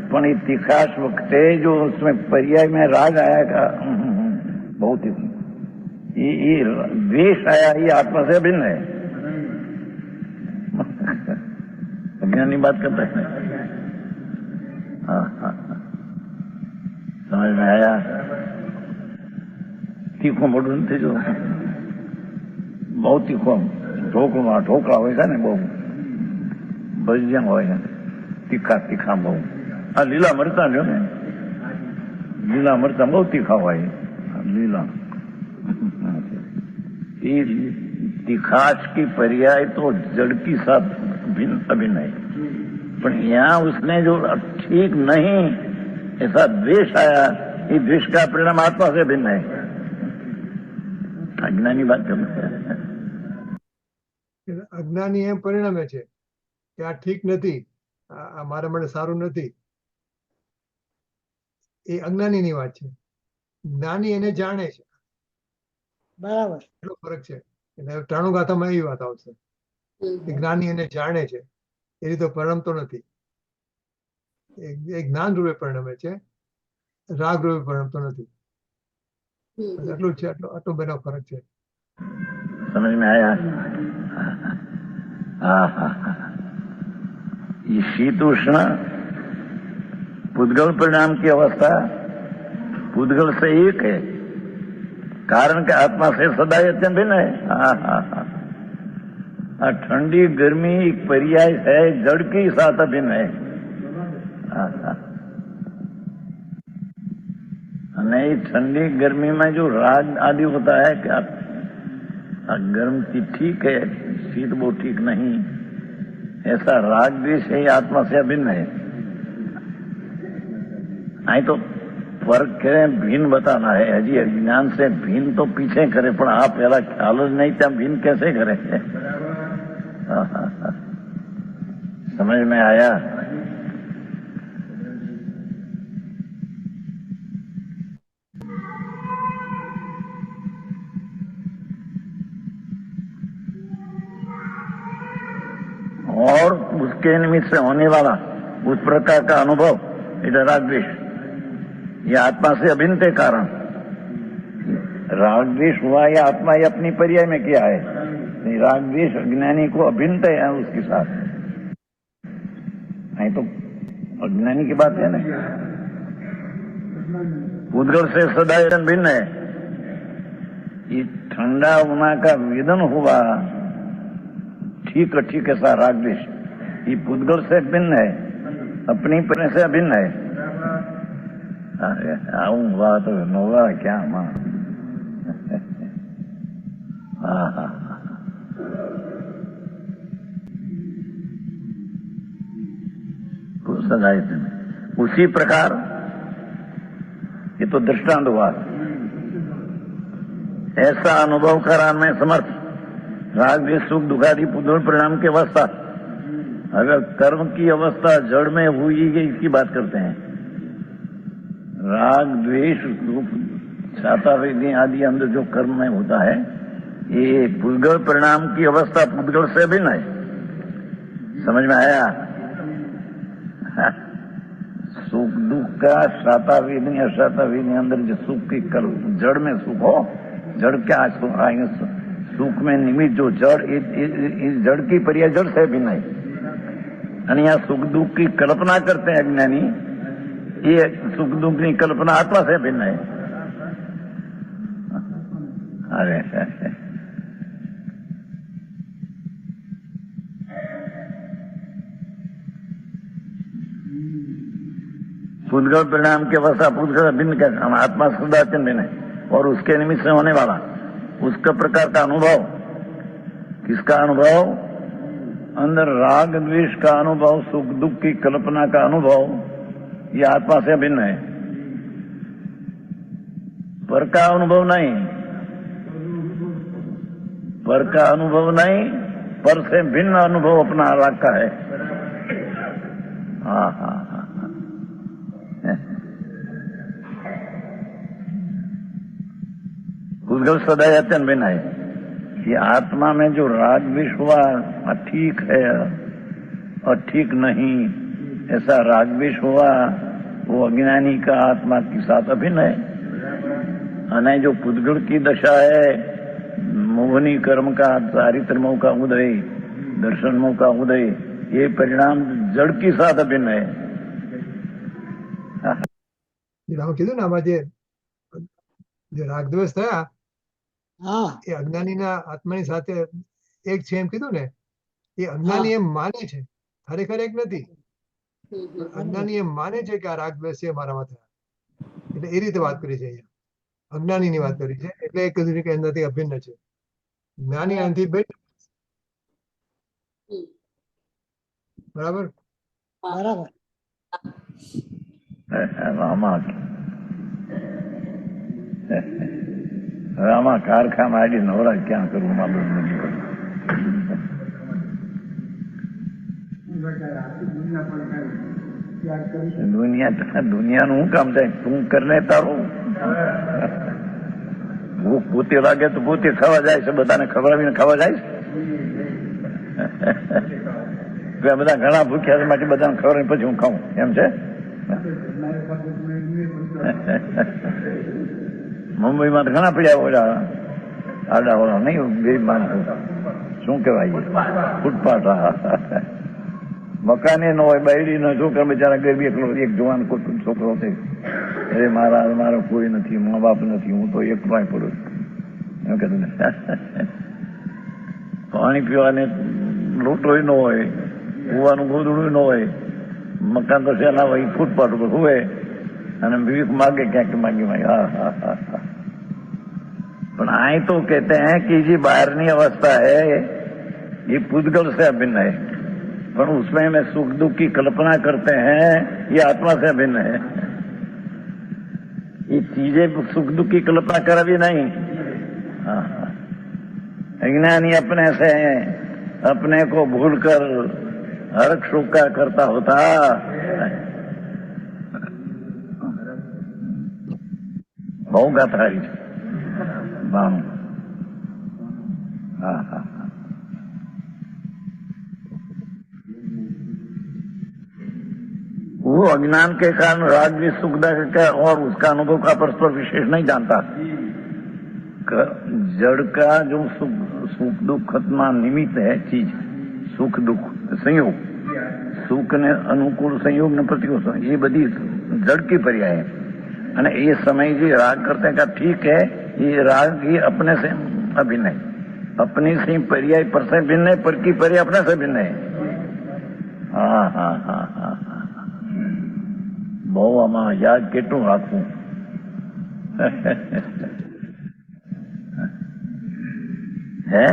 पर ये तीखाश वक्ते जो उसमें पर्याय में राग आया का बहुत ही ये द्वेष आया, ये आत्मा से भिन्न है। अज्ञानी बात करता है। हाँ, समझ में आया? तीखो मोटું નથી જો, બહુ તીખો ઢોકળા હોય છે ને, બહુ ભજીયા હોય ને તીખા બહુ. આ લીલા મરચાં જો ને, લીલા મરચાં બહુ તીખા હોય, લીલા. ये तीखाश की पर्याय तो जड़ की साथ अभिन्न है, पर यहाँ उसने जो ठीक नहीं ऐसा द्वेष आया, ये द्वेष का परिणाम आत्मा से भिन्न है। अज्ञानी बात करना है। અજ્ઞાની એમ પરિણમે છે કે આ ઠીક નથી, આ મારા માટે સારું નથી. એ અજ્ઞાનીની વાત છે. જ્ઞાની એને જાણે છે. બરાબર એટલો ફરક છે. એટલે ટાણું ગાથામાં એવી વાત આવશે કે જ્ઞાની એને જાણે છે, એ રીતે પરિણમતો નથી. એ જ્ઞાન રૂપે પરિણમે છે, રાગ રૂપે પરિણમતો નથી. એટલું છે, આટલો બેનો ફરક છે. समझ में आया? ये शीत उष्ण पुद्गल परिणाम की अवस्था पुद्गल से एक है, कारण के आत्मा से सदा अत्यंत भिन्न है। ठंडी गर्मी एक पर्याय है, जड़ के साथ भिन्न है। नहीं, ठंडी गर्मी में जो राग आदि होता है कि आप गर्म की ठीक है, शीत वो ठीक नहीं, ऐसा राग देश है, आत्मा से अभिन्न है। नहीं तो फर्क है भीन बताना है। हजी अज्ञान से भीन तो पीछे करे, पण आ पहला ख्याल ज नहीं त्या भीन कैसे करे? समझ में आया? और उसके निमित्त से होने वाला उस प्रकार का अनुभव, इधर राग द्वेष, ये आत्मा से अभिन्न के कारण राग द्वेष हुआ, या आत्मा ये अपनी पर्याय में किया है। नहीं, राग द्वेष अज्ञानी को अभिन्न है उसके साथ, नहीं तो अज्ञानी की बात है ना। उद्गल से सदा भिन्न है। ये ठंडा उना का वेदन हुआ, ठीक ठीक ऐसा राग द्वेष, ये पुद्गल से भिन्न है, अपनी प्रेम से अभिन्न है। आऊंगा तो नोगा क्या मां। उसी प्रकार ये तो दृष्टांत हुआ, ऐसा अनुभव कराने में समर्थ राग द्वेष सुख दुखादि पुद्गल परिणाम की अवस्था। अगर कर्म की अवस्था जड़ में हुई है, इसकी बात करते हैं। राग द्वेष सुख छाता वेदी आदि अंदर जो कर्म में होता है, ये पुद्गल परिणाम की अवस्था पुद्गल से भिन्न है। समझ में आया? सुख दुख का श्राता वेदी अश्राता वेदी अंदर जो सुख की जड़ में सुख हो, जड़ क्या सुख में निमित्त जो जड़, इस जड़ की पर्याय जड़ से भिन्न है। અને આ સુખ दुख की कल्पना करते हैं अज्ञानी, ये सुख दुख की कल्पना आत्मा से भिन्न है। अरे पुद्गल परिणाम की अवस्था पुद्गल भिन्न का आत्मा सदाचन भिन्न है, और उसके निमित्त से होने वाला उसका प्रकार का अनुभव, किसका अनुभव? अंदर राग द्वेष का अनुभव, सुख दुख की कल्पना का अनुभव, ये आत्मा से भिन्न है। पर का अनुभव नहीं, पर का अनुभव नहीं, पर से भिन्न अनुभव अपना रखा है। हाँ हाँ हाँ, पुद्गल सदायतन भिन्न है। ये आत्मा में जो राग द्वेष हुआ, ठीक है और ठीक नहीं, ऐसा राग द्वेष हुआ, वो अज्ञानी का आत्मा के साथ अभिन्न है। अने जो पुद्गल की दशा है, मोहनी कर्म का चारित्र मोह का उदय, दर्शन मोह का उदय, ये परिणाम जड़ के साथ अभिन्न है। કીધું ને આમાં જે રાગદ્વેષ થયા, હા એ અજ્ઞાનીના આત્માની સાથે એક છે એમ કીધું ને, એ અજ્ઞાની એમ માને છે, ખરેખર એક નથી। અજ્ઞાની એમ માને છે કે આ રાગદ્વેષ છે મારામાં થયા, એટલે એ રીતે વાત કરી છે અહીંયા, અજ્ઞાનીની વાત કરી છે, એટલે એક કીધું કે એનાથી અભિન્ન છે। જ્ઞાની આનાથી ભિન્ન, બરાબર? બરાબર રામા કારખાના આડી નવરા ક્યાં કરવું માલુમ નથી પડતું। દુનિયાનું શું કામ થાય? તું કરને તારું ભૂખ પોતે લાગે તો પોતે ખાવા જાય છે, બધાને ખવડાવીને ખાવા જાય છે। બધા ઘણા ભૂખ્યા છે, માટે બધાને ખવડાવીને પછી હું ખાઉં એમ છે। મુંબઈમાં તો ઘણા પડ્યા ઓલા આડા ઓલા નહીં, ગરીબ માણસો, શું કહેવાય ફૂટપાથ, મકાને ન હોય, બાયડી ન, છોકરા બિચારા ગરીબ એકલો, એક જવાન છોકરો છે, અરે મારો કોઈ નથી, મા બાપ નથી, હું તો એકલો પડું એમ કહેતું। પાણી પીવાને લોટોય ન હોય, કુવાનું ગોદડું ન હોય, મકાન તો શેના હોય, ફૂટપાથ ઉપર હોય અને ભીખ मांगे ક્યાંક मांगी हाँ हाँ हाँ हाँ। पर आए तो कहते हैं कि ये बाहरनी अवस्था है, ये पुद्गल से अभिन्न है, पर उसमें में सुख दुख की कल्पना करते हैं, ये आत्मा से अभिन्न है। ये चीजें सुख दुख की कल्पना करावी नहीं। हाँ, अज्ञानी अपने से अपने को भूलकर हर्ष सुख का करता होता। होगा थारी बाम। हाँ हाँ, वो अज्ञान के कारण राग भी सुख दुख का और उसका अनुभव का परस्पर विशेष नहीं जानता। जड़ का जो सुख दुख खत्मा निमित्त है चीज, सुख दुख संयोग, सुख ने अनुकूल संयोग ने प्रतिकूल, ये बड़ी जड़ की पर्याय है। અને એ समय जी राग करते हैं का ठीक है, ये राग ये अपने से अभिन्न है, अपनी से पर्याय पर से भिन्न है, पर की पर्याय अपने से भिन्न है। हाँ हाँ हाँ हाँ हाँ, बहु आमा याद કેટલું રાખવું। है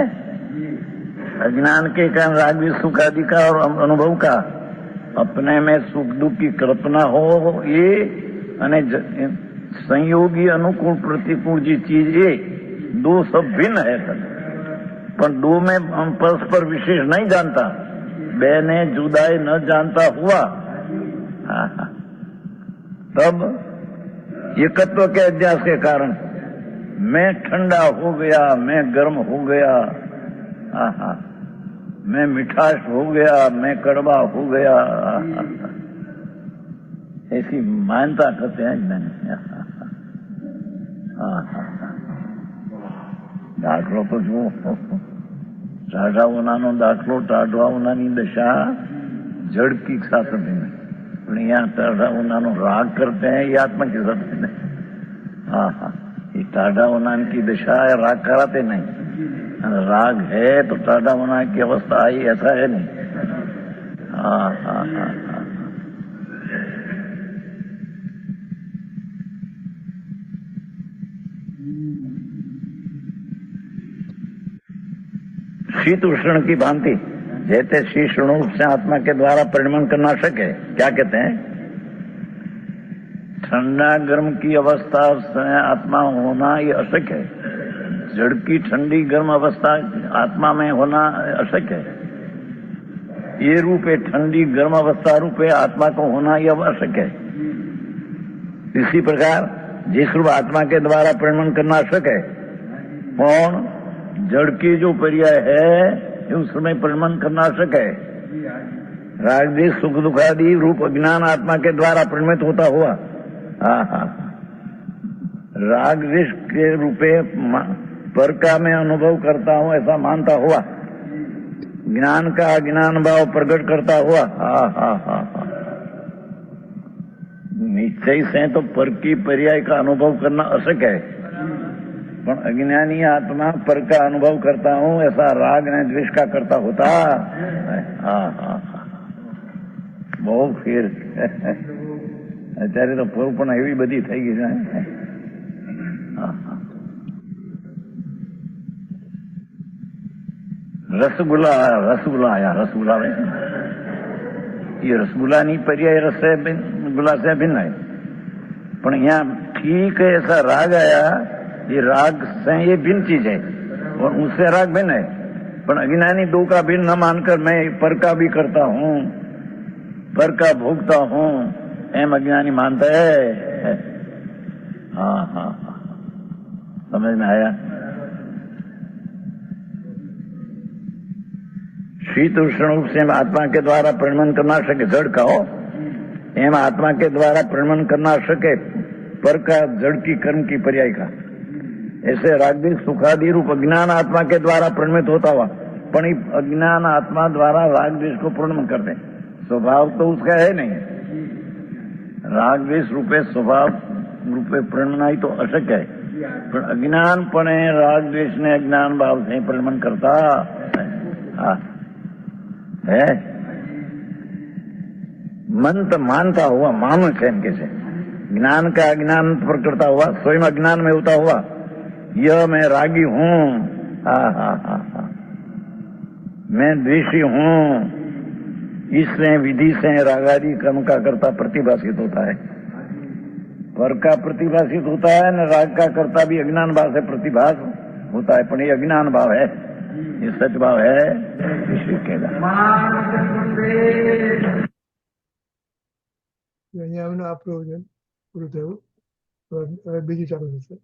अज्ञान के कारण राग भी सुख आदि का और अनुभव का अपने में सुख दुख की कल्पना हो, ये અને संयोगी अनुकूल प्रतिकूल जी चीज ये दो सब भिन्न है, पर दो में हम परस्पर विशेष नहीं जानता, बे ने जुदाई न जानता हुआ तब एकत्व के अध्यास के कारण मैं ठंडा हो गया, मैं गर्म हो गया, मैं मिठास हो गया, मैं कड़वा हो गया, ऐसी मान्यता करते हैं मैंने। दाखलो तो जो ટાઢાઓનાનો દાખલો ટાઢવાઓનાની દશા जड़ की साथ में, यहाँ ટાઢાઓનાનો राग करते हैं, ये आत्मा के साथ में। हाँ हाँ, ये ટાઢાઓનાन की दशा है, राग कराते नहीं। राग है तो ટાઢાઓना की अवस्था आई, ऐसा है नहीं। हाँ हाँ हाँ हाँ, शीत उष्ण की भांति जैसे शीतुष्ण रूप से आत्मा के द्वारा परिणमन करना सके। क्या कहते हैं? ठंडा गर्म की अवस्था से आत्मा होना ये अशक्य है। जड़ की ठंडी गर्म अवस्था आत्मा में होना अशक्य है। ये रूप है ठंडी गर्म अवस्था रूप है आत्मा को होना यह अशक्य है। इसी प्रकार जिस रूप आत्मा के द्वारा परिणमन करना अशक्य है, कौन जड़ की जो पर्याय है उस समय परिणमन करना अशक्य है। राग देश सुख दुखादि रूप अज्ञान आत्मा के द्वारा परिणमित होता हुआ, राग देश के रूपे पर का मैं अनुभव करता हूं ऐसा मानता हुआ, ज्ञान का अज्ञान भाव प्रकट करता हुआ, निश्चय से तो पर की पर्याय का अनुभव करना अशक्य है। पर अज्ञानी आत्मा पर का अनुभव करता हूं ऐसा राग ने द्वेष का करता होता। બહુ ફેર અત્યારે તો પૂરું પણ એવી બધી થઈ ગઈ છે। રસગુલ્લા રસગુલ્લા આયા રસગુલ્લા ये रसगुल्ला नहीं पर्याय रस से गुला से भिन्न है, पर यहाँ ठीक है ऐसा राग आया, ये राग से ये भिन्न चीज है और उससे राग भिन्न है। पर अज्ञानी दो का भिन्न न मानकर मैं पर का भी करता हूँ, पर का भोगता हूँ, एम अज्ञानी मानता है। हाँ हाँ हाँ, समझ में आया? शीत उष्ण रूप से आत्मा के द्वारा परिणमन करना सके, जड़ का हो एम आत्मा के द्वारा परिणमन करना सके, पर का जड़ की कर्म की पर्याय का। ऐसे राग सुखादि रूप अज्ञान आत्मा के द्वारा परिणमित होता हुआ, पर अज्ञान आत्मा द्वारा राग द्वेष को परिणमन करते, स्वभाव तो उसका है नहीं। राग द्वेष रूपे स्वभाव रूपे परिणमन तो अशक्य है, पर अज्ञान पण राग द्वेष ने अज्ञान भाव से परिणमन करता है। मन तो मानता हुआ मानो है इनके से, ज्ञान का अज्ञान पर करता हुआ, स्वयं अज्ञान में होता हुआ, यह मैं रागी हूँ, मैं द्वेषी हूँ, इसलिए विधि से रागादि कर्म का करता प्रतिभाषित होता है। पर का प्रतिभाषित होता है न राग का कर्ता भी अज्ञान भाव से प्रतिभास होता है, पर ये अज्ञान भाव है, ये सच भाव है, इसे कहेगा। અહીંયા એમનું આ પ્રવચન પૂરું થયું. હવે બીજું ચાલુ થશે.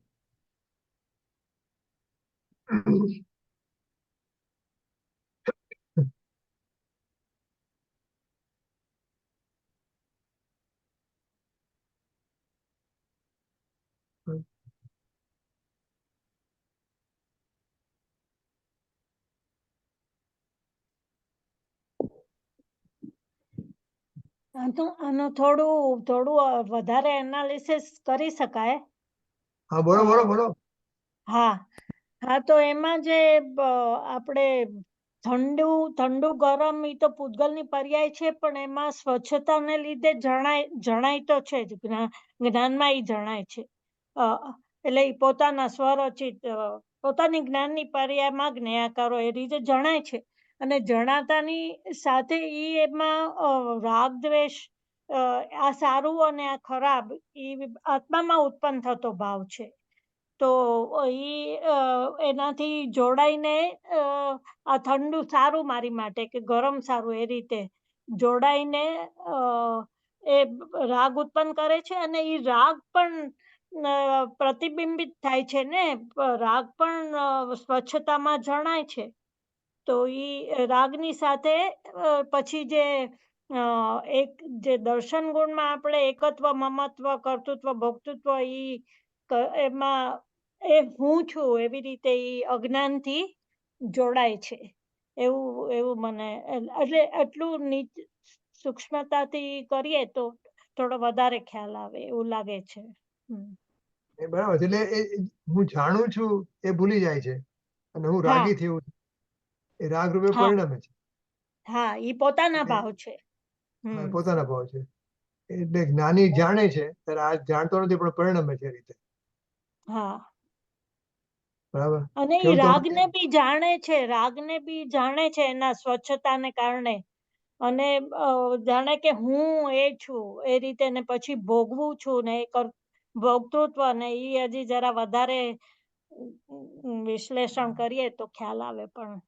આનું થોડું વધારે એનાલિસિસ કરી શકાય. હા બોલો બોલો બોલો. હા તો એમાં જે આપણે ઠંડુ ગરમ ઈ તો પૂતગલની પર્યાય છે, પણ એમાં સ્વચ્છતાને લીધે જણાય તો છે જ, જ્ઞાનમાં ઈ જણાય છે. એટલે ઈ પોતાના સ્વરચિત પોતાની જ્ઞાનની પર્યાયમાં જ્ઞાયાકારો એ રીતે જણાય છે. અને જણાતાની સાથે ઈ એમાં રાગ દ્વેષ આ સારું અને આ ખરાબ ઈ આત્મામાં ઉત્પન્ન થતો ભાવ છે. તો ઈ એનાથી જોડાઈને આ ઠંડુ સારું મારી માટે કે ગરમ સારું એ રીતે જોડાઈને એ રાગ ઉત્પન્ન કરે છે. અને ઈ રાગ પણ પ્રતિબિંબિત થાય છે ને, રાગ પણ સ્વચ્છતામાં જણાય છે. તો ઈ રાગની સાથે પછી જે એક જે દર્શન ગુણમાં આપણે એકત્વ, મમત્વ, કર્તૃત્વ, ભોક્તૃત્વ ઈ એમાં એ હું છું એવી રીતે ઈ અજ્ઞાનથી જોડાય છે. એવું મને એટલે એટલું સૂક્ષ્મતાથી કરીએ તો થોડો વધારે ખ્યાલ આવે એવું લાગે છે. એ બરાબર છે. એટલે હું જાણું છું એ ભૂલી જાય છે, અને હું રાગી થયું એ રાગ રૂપે પરિણમે છે. હા, ઈ પોતાના ભાવ છે. પોતાના ભાવ છે. એટલે જ્ઞાની જાણે છે ત્યારે આ જાણતો નથી પણ પરિણમે છે એ રીતે. હા, બરાબર. અને ઈ રાગને બી જાણે છે એના સ્વચ્છતાને કારણે, અને જાણે કે હું એ છું એ રીતે, ને પછી ભોગવું છું ને ભોગતૃત્વ ને ઈ હજી જરા વધારે વિશ્લેષણ કરીએ તો ખ્યાલ આવે. પણ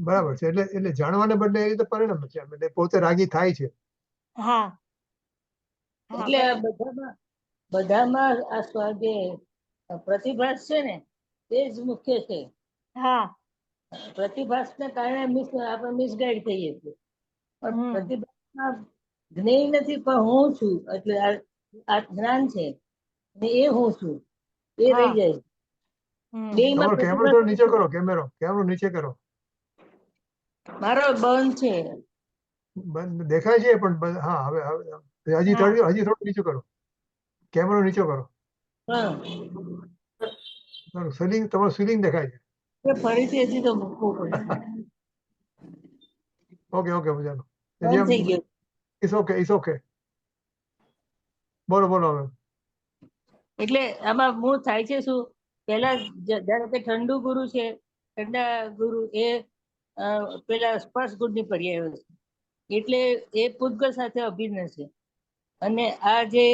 બરાબર છે. એટલે જાણવાને બદલે એ રીતે પરિણમે છે, એટલે પોતે રાગી થાય છે. હા, એટલે બધામાં આ જે પ્રતિભાસ છે ને તે જ મુખ્ય છે. હા, પ્રતિભાસને કારણે આપણે મિસગાઈડ થઈએ છીએ. પણ પ્રતિભાસમાં જ્ઞેય નથી, પણ હું છું એટલે આ જ્ઞાન છે ને એ હું છું એ રહી જાય. બેયમાં કેમેરો થોડો નીચે કરો, કેમેરો નીચે કરો. મારો બંધ છે. દેખાય છે પણ હા હવે હજી થોડું નીચું કરો, કેમેરો નીચો કરો. તમારું સીલિંગ દેખાય છે. ફરીથી હજી તો મૂકવું પડે. ઓકે ચાલો. બંધ થઈ ગયો. It's okay. બોલો હવે. એટલે આમાં મૂળ થાય છે શું, પેલા ધારો કે ઠંડુ ગુરુ છે, ઠંડા ગુરુ એ પેલા સ્પર્શ ગુણની પર્યાય છે, એટલે એ પૂતગલ સાથે અભિન્ન છે. અને આ જે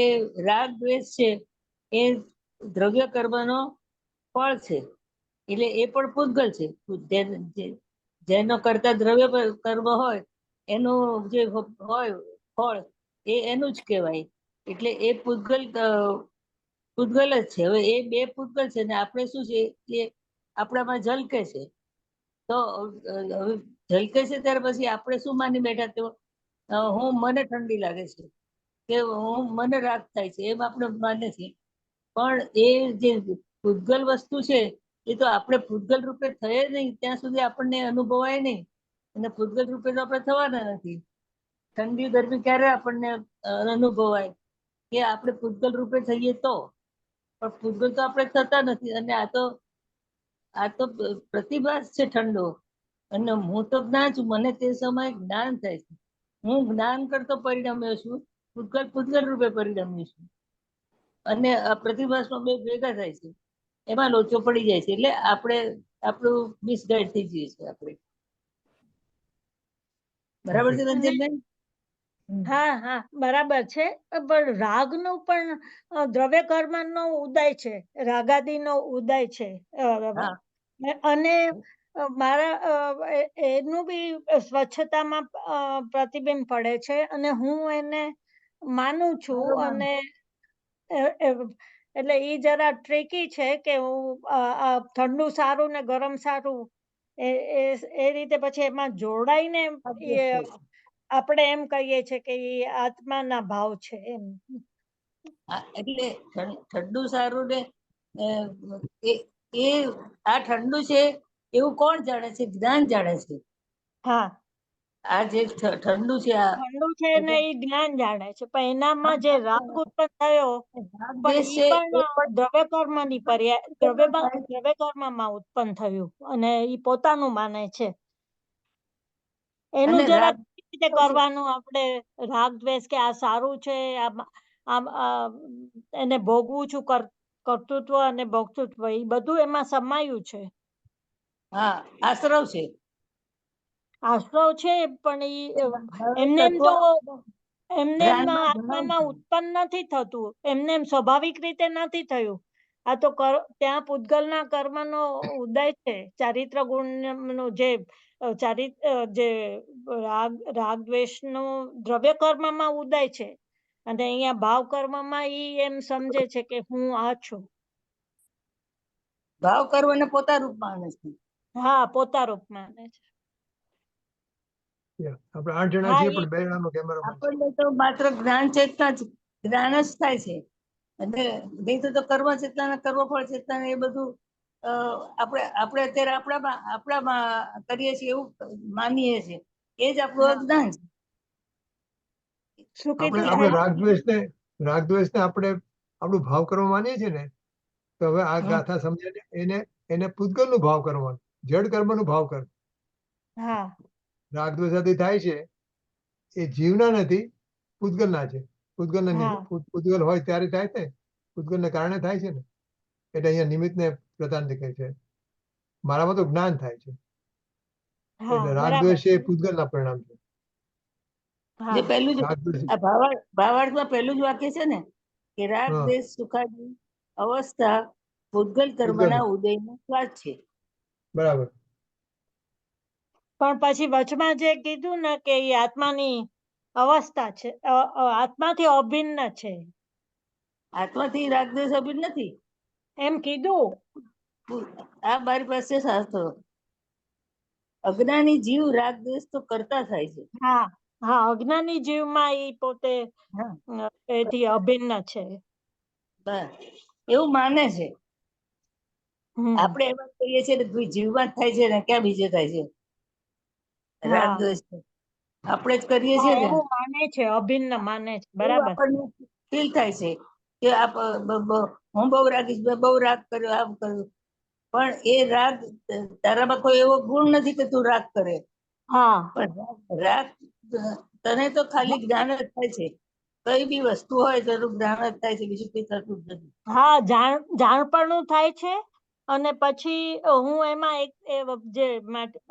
રાગ દ્વેષ છે એ દ્રવ્ય કર્મનો ફળ છે, એટલે એ પણ પૂતગલ છે. જેનો કરતા દ્રવ્ય કર્મ હોય એનું જે હોય ફળ એ એનું જ કહેવાય. એટલે એ પૂતગલ જ છે. હવે એ બે પૂતગલ છે ને આપણે શું છે એ આપણામાં ઝલકે છે. તો હવે ઝલકે છે ત્યારે પછી આપણે શું માની બેઠા, તો મને ઠંડી લાગે છે કે મને રાગ થાય છે એમ આપણે માને છીએ. પણ એ જે પૂતગલ વસ્તુ છે એ તો આપણે પૂતગલ રૂપે થયે નહીં ત્યાં સુધી આપણને અનુભવાય નહીં, અને પૂતગલ રૂપે તો આપણે થવાના નથી. ઠંડી ગરમી ક્યારે આપણને અનુભવાય કે આપણે પૂતગલ રૂપે થઈએ તો, પણ પૂતગલ તો આપણે થતા નથી. અને આ તો પ્રતિભાસ છે ઠંડો, અને હું તો જ્ઞાન છું, મને તે સમયે જ્ઞાન થાય છે. હું જ્ઞાન કરતો પરિણમ્યો છું, પૂતગલ રૂપે પરિણમ્યો છું, અને આ પ્રતિભાસમાં બે ભેગા થાય છે, એમાં લોચો પડી જાય છે. એટલે આપણું મિસગાઈડ થઈ જઈએ છીએ આપણે. બરાબર છે રંજનબેન? હા હા બરાબર છે પણ રાગનું પણ દ્રવ્ય કર્મનો ઉદય છે, રાગાદીનો ઉદય છે. હા. અને મારા એનું બી સ્વચ્છતામાં પ્રતિબિંબ પડે છે અને હું એને માનું છું. બરોબર. અને એટલે ઈ જરા ટ્રિકી છે કે હું ઠંડુ સારું ને ગરમ સારું એ રીતે પછી એમાં જોડાઈને આપણે એમ કહીએ છીએ કે એ આત્માના ભાવ છે એમ. હા, એટલે ઠંડુ સારું ને અ, એ એ આ ઠંડુ છે એવું કોણ જાણે છે? જ્ઞાન જાણે છે. હા આ જે ઠંડુ છે આ ઠંડુ છે ને એ જ્ઞાન જાણે છે, પણ એનામાં જે રાગ ઉત્પન્ન થયો રાગ પણ દ્વેષ ઈ છે એ પણ દ્રવ્ય કર્મની દ્રવ્ય કર્મમાં ઉત્પન્ન થયું અને ઈ પોતાનું માને છે. એનું અને જરા રાગ કેવી રીતે કરવાનું આપણે રાગ દ્વેષ કે આ સારું છે, આમ એને ભોગવું છું, કર્તૃત્વ અને ભોગતૃત્વ એ બધું એમાં સમાયું છે. હા, આશ્રવ છે. આશ્રવ છે પણ ઈ ભાવિક એમને એમ તત્વ તો એમને એમ જ્ઞાનમાં ભણાય આત્મામાં છે. ઉત્પન્ન નથી થતું, એમને એમ સ્વાભાવિક રીતે નથી થયું. આ તો ત્યાં પૂતગલના કર્મનો ઉદય છે, ચારિત્ર ગુણનું જે જે રાગ દ્વેષનો દ્રવ્ય કર્મમાં ઉદય છે અને અહીંયા ભાવ કર્મમાં ઈ એમ સમજે છે કે હું આ છું. ભાવ કરવાને પોતા રૂપ માને છે. હા, પોતા રૂપ માને છે. આપણે 8 જણા હા છીએ ઈ પણ 2 જણાનો કેમેરામેન છે. આપણને તો માત્ર જ્ઞાન ચેતના જ જ્ઞાન જ થાય છે અને નહીં તો કર્મ ચેતના ને કર્મફળ ચેતના ને એ બધું આપણે અત્યારે આપણામાં કરીએ છીએ એવું માનીએ છીએ. એ જ આપણું અજ્ઞાન છે. શું આપણે કીધું આપણે સાહેબ? રાગ દ્વેષને આપણે આપણું ભાવ કરવા માનીએ છીએ ને, તો હવે આ હમ. ગાથા સમજાય એને પૂતગલનું ભાવ કરવાનું, જડ કર્મનું ભાવ કર. હા રાગ દ્વેષાથી થાય છે એ જીવના નથી, પૂતગલના છે. હા પૂતગલ હોય ત્યારે થાય છે, પૂતગલને કારણે થાય છે ને, એટલે અહીંયા નિમિત્તને પ્રધાન દેખાય છે. મારામાં તો જ્ઞાન થાય છે, હા એટલે રાગ બરાબર દ્વેષ એ પૂતગલના પરિણામ છે. હા જે પહેલું જ રાગ દ્વેષ આ ભાવાર્થમાં પહેલું જ વાક્ય છે ને કે રાગ હા દેશ સુખાદી અવસ્થા પૂતગલ પૂતગલ કર્મના ઉદયનો સ્વાદ છે. બરાબર. પણ પછી વચમાં જે કીધું ને કે એ આત્માની અવસ્થા છે, આત્માથી અભિન્ન છે આત્માથી રાગ દેશ અભિન્ન નથી. એમ કીધું. આ મારી પાસે શાસ્ત્રો અજ્ઞાની જીવ રાગ દ્વેષ તો કરતા થાય છે. હા હા અજ્ઞાની જીવમાં એ પોતે હા, એથી અભિન્ન છે. બસ એવું માને છે. હમ આપણે એમ જ કહીએ છીએ કે જીવમાં જ થાય છે ને ક્યાં બીજે થાય છે રાગ હા દ્વેષ. આપણે જ કરીએ હા છીએ ને એવું માને છે, અભિન્ન માને છે. એવું બરાબર. આપણને ફીલ થાય છે કે હું બહુ રાગીશ, મેં બહુ રાગ કર્યો, આમ કર્યું. પણ એ રાગ તારામાં કોઈ એવો ગુણ નથી કે તું રાગ કરે. હા પણ રાગ તને તો ખાલી જ્ઞાન જ થાય છે. કઈ બી વસ્તુ હોય તેનું જ્ઞાન જ થાય છે, બીજું કઈ થતું જ નથી. હા જાણપણું થાય છે અને પછી હું એમાં જે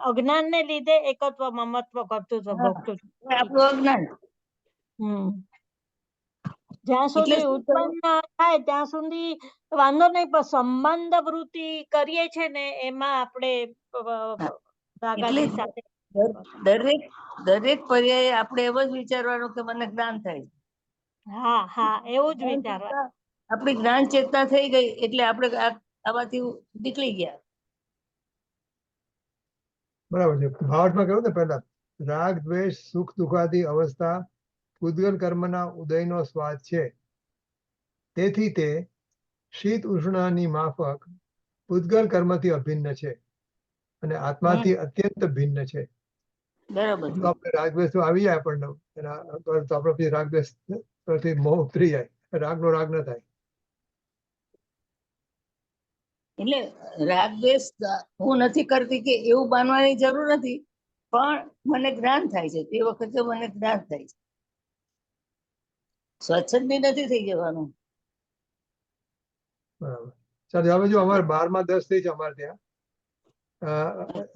અજ્ઞાનને લીધે એકત્વ મમત્વ કર્તૃત્વ હા, ભોગતૃત્વ. એ આપણું અજ્ઞાન. હમ જ્યાં એટલે સુધી શું ઉત્પન્ન થયું? થાય ત્યાં સુધી વાંધો નહીં, પણ સંબંધ વૃત્તિ કરીએ છે ને એમાં આપણે એટલે રાગાદી સાથે. દરેક પર્યાয়ে આપણે એમ જ વિચારવાનું કે મને જ્ઞાન થાય. હા હા એવું જ જ્ઞાન વિચારવા. ચેતના, આપણી જ્ઞાન ચેતના થઈ ગઈ એટલે આપણે આમાંથી નીકળી ગયા. બરાબર છે. ભાવાર્થમાં કહ્યું ને પહેલા, રાગ દ્વેષ સુખ દુઃખાદી અવસ્થા પૂતગલ કર્મના ઉદયનો સ્વાદ છે. તેથી તે શીત ઉષ્ણની માફક પૂતગલ કર્મથી અભિન્ન છે અને આત્માથી અત્યંત ભિન્ન છે. બરાબર જો છે. આપણે રાગ દ્વેષ તો આવી જાય આપણને એના તો આપણે પછી રાગ દ્વેષ પરથી મોહ ઉતરી જાય, રાગનો રાગ ન થાય. એટલે રાગ દ્વેષ હું નથી કરતી કે એવું માનવાની જરૂર નથી, પણ મને જ્ઞાન થાય છે. તે વખતે મને જ્ઞાન થાય છે. સ્વચ્છંદી નથી થઈ જવાનું. બરાબર. ચાલો હવે જો અમારે 12:10 થઈ છે અમારે ત્યાં.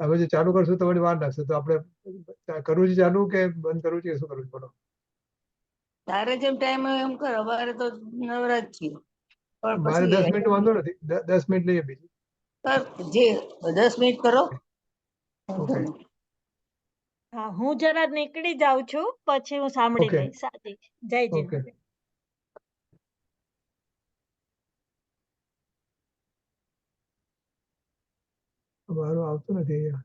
હવે જે ચાલુ કરશું તો થોડી વાર લાગશે, તો આપણે કરવું છે ચાલુ કે બંધ કરવું છે, શું કરવું છે? બોલો. તારે જેમ ટાઈમ હોય એમ કર, અમારે તો નવરા જ છીએ. પણ મારે 10 પછી મિનિટ વાંધો નથી, 10 મિનિટ લઈએ બીજી. કર, જે 10 મિનિટ કરો. ઓકે હા, હું જરા નીકળી જાઉં છું, પછી હું સાંભળી ઓકે લઈશ. આજે જય ઓકે જીનેન્દ્ર. મારું આવતું નથી અહીંયા.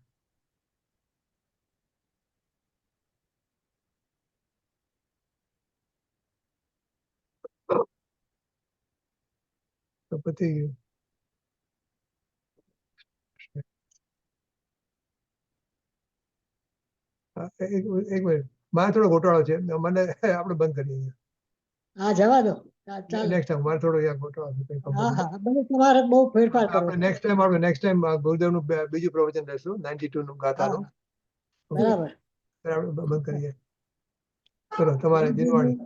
તો પતી ગયું. હા, એક મિનિટ, મારે થોડો ગોટાળો છે, મને આપણે બંધ કરીએ અહીંયા. હા, જવા દો. ચાલો. નેક્સ્ટ ટાઈમ મારે થોડો અહીંયા ગોટાળો છે, કંઈ ખબર હા નથી. હા, બધું તમારે બહુ ફેરફાર કરવો આપણે નેક્સ્ટ ટાઈમ ગુરુદેવનું બીજું પ્રવચન લેશું 92 નું ગાથાનું. ઓકે, બરાબર. આપણે બંધ કરીએ. ચલો તમારે દિનવાણી.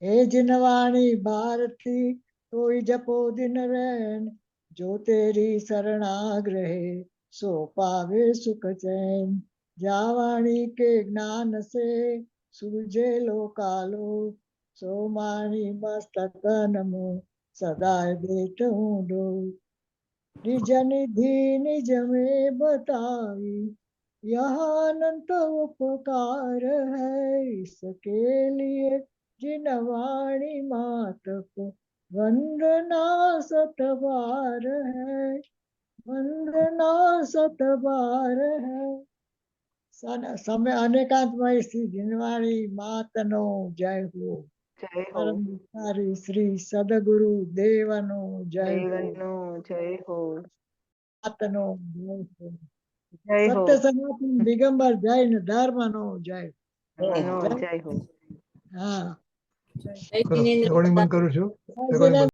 હે जिनवाणी भारती कोई जपो दिन रैन जो तेरी शरणाग्रहे सो पावे सुख चैन जावाणी के ज्ञान से सूझे लोकालो सो माणी मस्तक नमो सदाय बैठूं डो निज निधि निज में बताई यह अनंत उपकार है इसके लिए जिनवाणी मात को वंदना सतबार है वंदना सतबार है समय अनेकांतमय श्री जिनवाणी मातनो जय हो જય હો. परम विचारी श्री सदगुरु देवनो जय हो દેવનો જય હો. मातनो जय हो જય હો. सत्य सनातन दिगंबर जैन धर्म नो जय એનો जय જય હો. हाँ જય રેકોર્ડિંગ બંધ કરું છું. जय